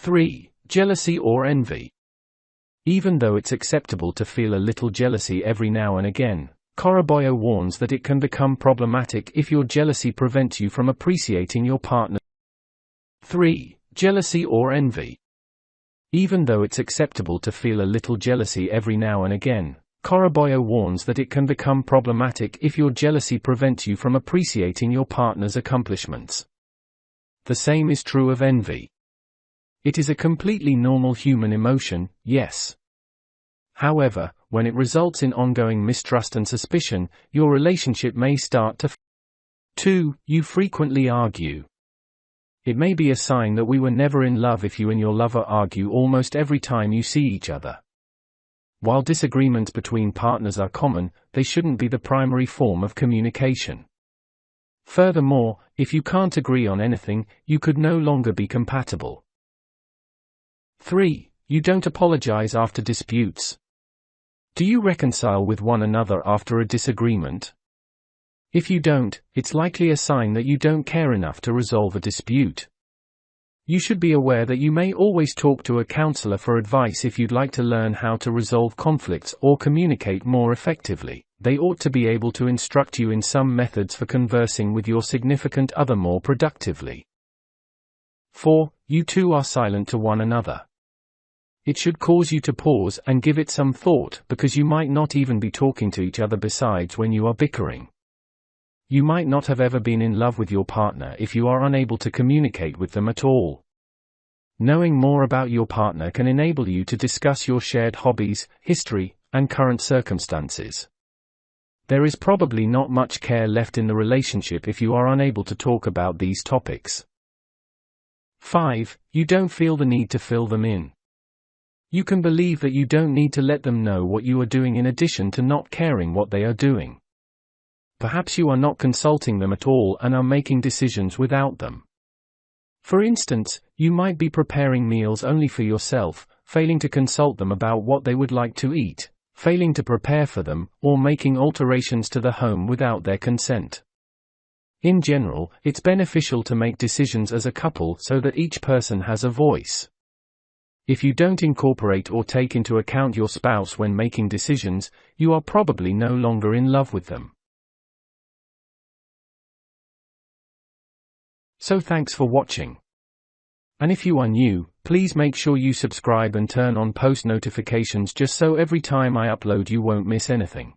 3. Jealousy or envy. Even though it's acceptable to feel a little jealousy every now and again, Coroboyo warns that it can become problematic if your jealousy prevents you from appreciating your partner. 3. Jealousy or envy. Even though it's acceptable to feel a little jealousy every now and again, Coroboyo warns that it can become problematic if your jealousy prevents you from appreciating your partner's accomplishments. The same is true of envy. It is a completely normal human emotion, yes. However, when it results in ongoing mistrust and suspicion, your relationship may start to 2. You frequently argue. It may be a sign that we were never in love if you and your lover argue almost every time you see each other. While disagreements between partners are common, they shouldn't be the primary form of communication. Furthermore, if you can't agree on anything, you could no longer be compatible. 3. You don't apologize after disputes. Do you reconcile with one another after a disagreement? If you don't, it's likely a sign that you don't care enough to resolve a dispute. You should be aware that you may always talk to a counselor for advice if you'd like to learn how to resolve conflicts or communicate more effectively. They ought to be able to instruct you in some methods for conversing with your significant other more productively. 4. You two are silent to one another. It should cause you to pause and give it some thought, because you might not even be talking to each other besides when you are bickering. You might not have ever been in love with your partner if you are unable to communicate with them at all. Knowing more about your partner can enable you to discuss your shared hobbies, history, and current circumstances. There is probably not much care left in the relationship if you are unable to talk about these topics. 5. You don't feel the need to fill them in. You can believe that you don't need to let them know what you are doing in addition to not caring what they are doing. Perhaps you are not consulting them at all and are making decisions without them. For instance, you might be preparing meals only for yourself, failing to consult them about what they would like to eat, failing to prepare for them, or making alterations to the home without their consent. In general, it's beneficial to make decisions as a couple so that each person has a voice. If you don't incorporate or take into account your spouse when making decisions, you are probably no longer in love with them. So thanks for watching. And if you are new, please make sure you subscribe and turn on post notifications just so every time I upload you won't miss anything.